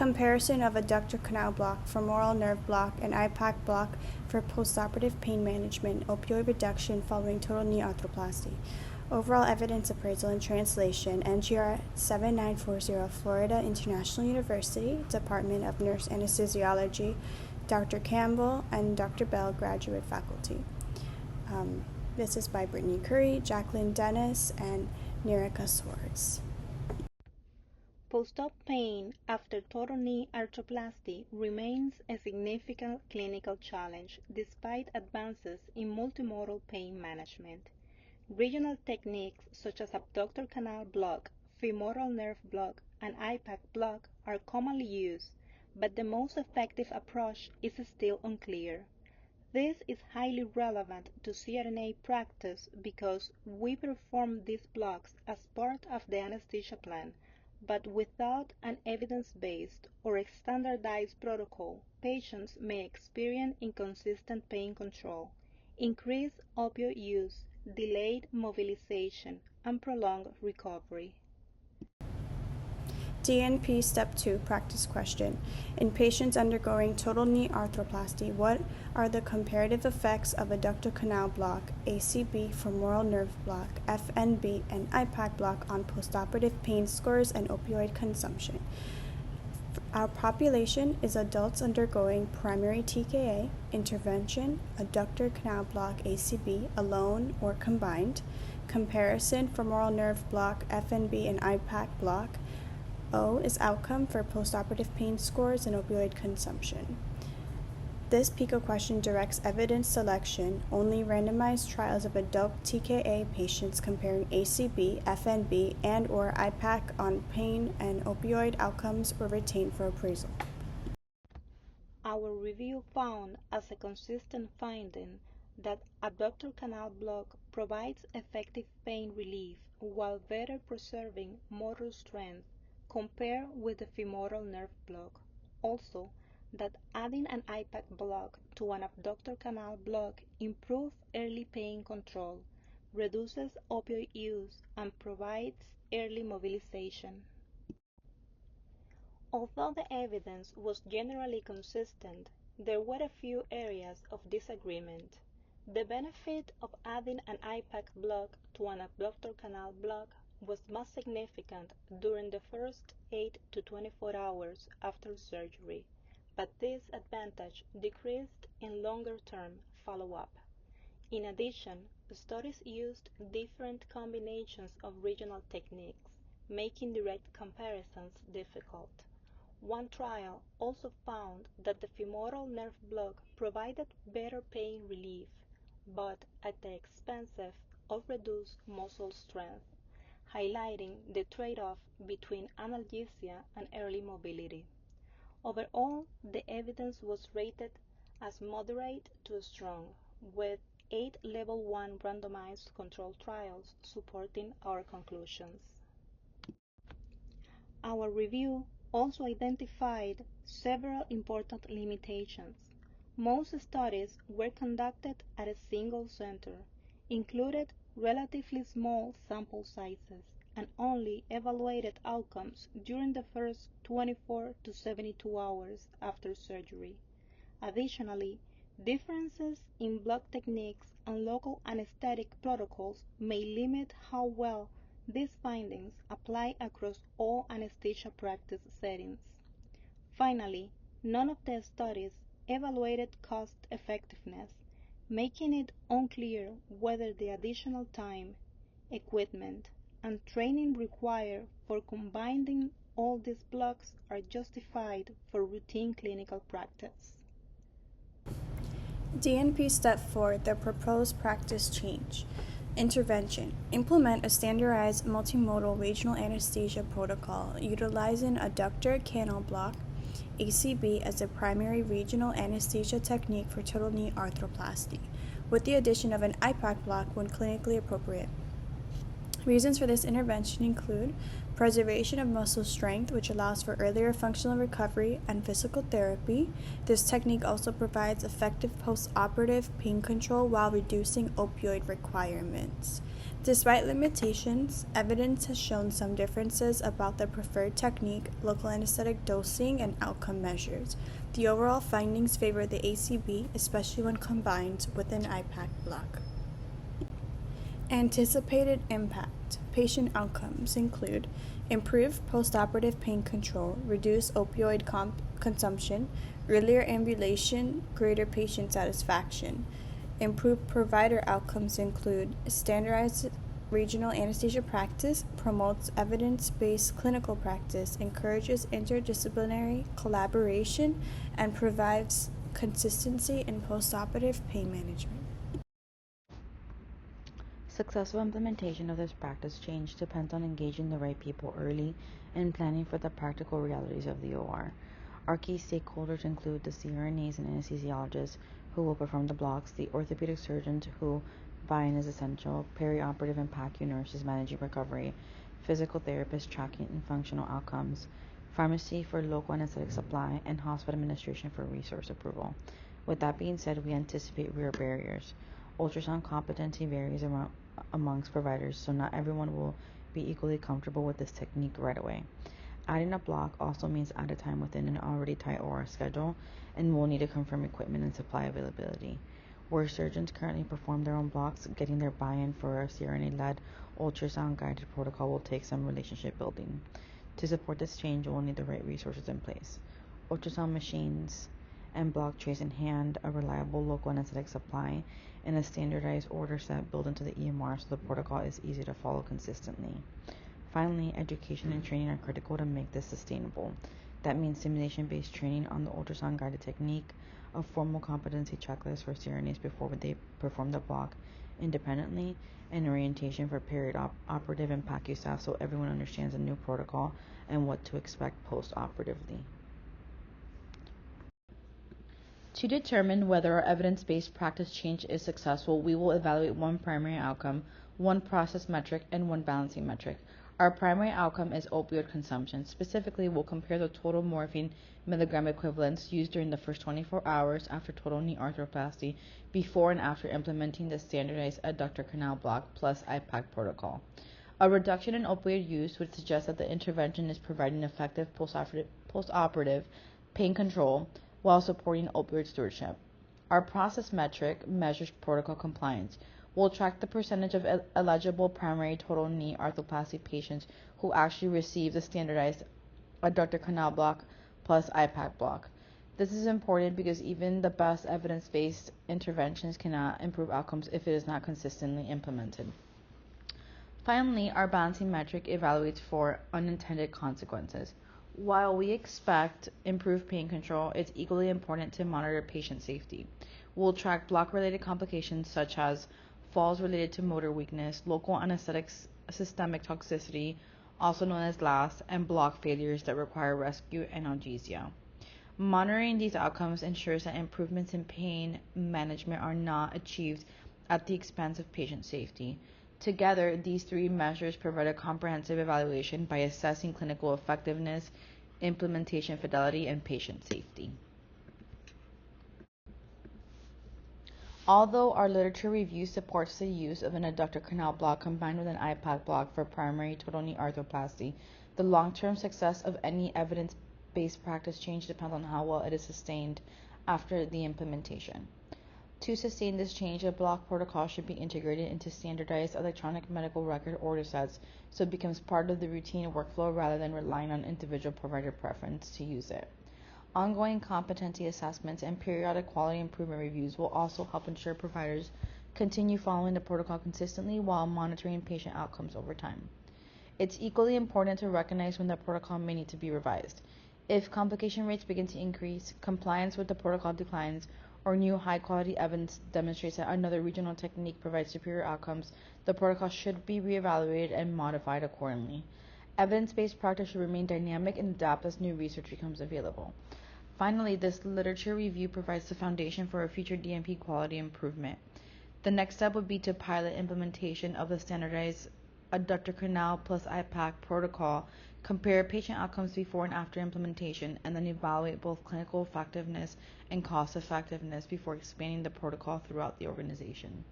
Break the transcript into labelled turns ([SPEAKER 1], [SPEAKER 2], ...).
[SPEAKER 1] Comparison of adductor canal block, femoral nerve block, and IPAC block for postoperative pain management, opioid reduction following total knee arthroplasty. Overall evidence appraisal and translation, NGR 7940, Florida International University, Department of Nurse Anesthesiology, Dr. Campbell and Dr. Bell, graduate faculty. This is by Brittany Curry, Jacqueline Dennis, and Nirika Swartz.
[SPEAKER 2] Post-op pain after total knee arthroplasty remains a significant clinical challenge despite advances in multimodal pain management. Regional techniques such as abductor canal block, femoral nerve block, and IPAC block are commonly used, but the most effective approach is still unclear. This is highly relevant to CRNA practice because we perform these blocks as part of the anesthesia plan, but without an evidence-based or a standardized protocol, patients may experience inconsistent pain control, increased opioid use, delayed mobilization, and prolonged recovery.
[SPEAKER 1] DNP Step 2 Practice Question. In patients undergoing total knee arthroplasty, what are the comparative effects of adductor canal block, ACB, femoral nerve block, FNB, and IPAC block on postoperative pain scores and opioid consumption? Our population is adults undergoing primary TKA, intervention, adductor canal block, ACB, alone or combined, comparison, femoral nerve block, FNB, and IPAC block. O is outcome for postoperative pain scores and opioid consumption. This PICO question directs evidence selection. Only randomized trials of adult TKA patients comparing ACB, FNB, and/or IPAC on pain and opioid outcomes were retained for appraisal.
[SPEAKER 2] Our review found as a consistent finding that abductor canal block provides effective pain relief while better preserving motor strength compared with the femoral nerve block. Also, that adding an IPAC block to an abductor canal block improves early pain control, reduces opioid use, and provides early mobilization. Although the evidence was generally consistent, there were a few areas of disagreement. The benefit of adding an IPAC block to an abductor canal block was most significant during the first 8 to 24 hours after surgery, but this advantage decreased in longer-term follow-up. In addition, studies used different combinations of regional techniques, making direct comparisons difficult. One trial also found that the femoral nerve block provided better pain relief, but at the expense of reduced muscle strength, highlighting the trade-off between analgesia and early mobility. Overall, the evidence was rated as moderate to strong, with 8 Level 1 randomized controlled trials supporting our conclusions. Our review also identified several important limitations. Most studies were conducted at a single center, included relatively small sample sizes, and only evaluated outcomes during the first 24 to 72 hours after surgery. Additionally, differences in block techniques and local anesthetic protocols may limit how well these findings apply across all anesthesia practice settings. Finally, none of the studies evaluated cost effectiveness, making it unclear whether the additional time, equipment, and training required for combining all these blocks are justified for routine clinical practice.
[SPEAKER 1] DNP Step 4 The Proposed Practice Change. Intervention. Implement a standardized multimodal regional anesthesia protocol utilizing adductor canal block, ACB, as a primary regional anesthesia technique for total knee arthroplasty, with the addition of an IPAC block when clinically appropriate. Reasons for this intervention include preservation of muscle strength, which allows for earlier functional recovery, and physical therapy. This technique also provides effective post-operative pain control while reducing opioid requirements. Despite limitations, evidence has shown some differences about the preferred technique, local anesthetic dosing, and outcome measures. The overall findings favor the ACB, especially when combined with an IPAC block. Anticipated impact. Patient outcomes include improved postoperative pain control, reduced opioid consumption, earlier ambulation, greater patient satisfaction. Improved provider outcomes include standardized regional anesthesia practice, promotes evidence-based clinical practice, encourages interdisciplinary collaboration, and provides consistency in postoperative pain management.
[SPEAKER 3] Successful implementation of this practice change depends on engaging the right people early and planning for the practical realities of the OR. Our key stakeholders include the CRNAs and anesthesiologists who will perform the blocks, the orthopedic surgeons who buy-in is essential, perioperative and PACU nurses managing recovery, physical therapists tracking and functional outcomes, pharmacy for local anesthetic supply, and hospital administration for resource approval. With that being said, we anticipate real barriers. Ultrasound competency varies amongst providers, so not everyone will be equally comfortable with this technique right away. Adding a block also means added time within an already tight OR schedule, and we'll need to confirm equipment and supply availability. Where surgeons currently perform their own blocks, getting their buy-in for a CRNA-led ultrasound-guided protocol will take some relationship building. To support this change, we'll need the right resources in place. Ultrasound machines and block trays in hand, a reliable local anesthetic supply, and a standardized order set built into the EMR so the protocol is easy to follow consistently. Finally, education and training are critical to make this sustainable. That means simulation-based training on the ultrasound-guided technique, a formal competency checklist for CRNAs before they perform the block independently, and orientation for perioperative and PACU staff so everyone understands the new protocol and what to expect post-operatively. To determine whether our evidence-based practice change is successful, we will evaluate one primary outcome, one process metric, and one balancing metric. Our primary outcome is opioid consumption. Specifically, we'll compare the total morphine milligram equivalents used during the first 24 hours after total knee arthroplasty before and after implementing the standardized adductor canal block plus IPAC protocol. A reduction in opioid use would suggest that the intervention is providing effective postoperative pain control while supporting opioid stewardship. Our process metric measures protocol compliance. We'll track the percentage of eligible primary total knee arthroplasty patients who actually receive the standardized adductor canal block plus IPAC block. This is important because even the best evidence-based interventions cannot improve outcomes if it is not consistently implemented. Finally, our balancing metric evaluates for unintended consequences. While we expect improved pain control, it's equally important to monitor patient safety. We'll track block-related complications such as falls related to motor weakness, local anesthetics, systemic toxicity, also known as LAS, and block failures that require rescue and analgesia. Monitoring these outcomes ensures that improvements in pain management are not achieved at the expense of patient safety. Together, these three measures provide a comprehensive evaluation by assessing clinical effectiveness, implementation fidelity, and patient safety. Although our literature review supports the use of an adductor canal block combined with an IPAC block for primary total knee arthroplasty, the long-term success of any evidence-based practice change depends on how well it is sustained after the implementation. To sustain this change, a block protocol should be integrated into standardized electronic medical record order sets so it becomes part of the routine workflow rather than relying on individual provider preference to use it. Ongoing competency assessments and periodic quality improvement reviews will also help ensure providers continue following the protocol consistently while monitoring patient outcomes over time. It's equally important to recognize when the protocol may need to be revised. If complication rates begin to increase, compliance with the protocol declines, or new high-quality evidence demonstrates that another regional technique provides superior outcomes, the protocol should be reevaluated and modified accordingly. Evidence-based practice should remain dynamic and adapt as new research becomes available. Finally, this literature review provides the foundation for a future DMP quality improvement. The next step would be to pilot implementation of the standardized adductor canal plus IPAC protocol, compare patient outcomes before and after implementation, and then evaluate both clinical effectiveness and cost effectiveness before expanding the protocol throughout the organization.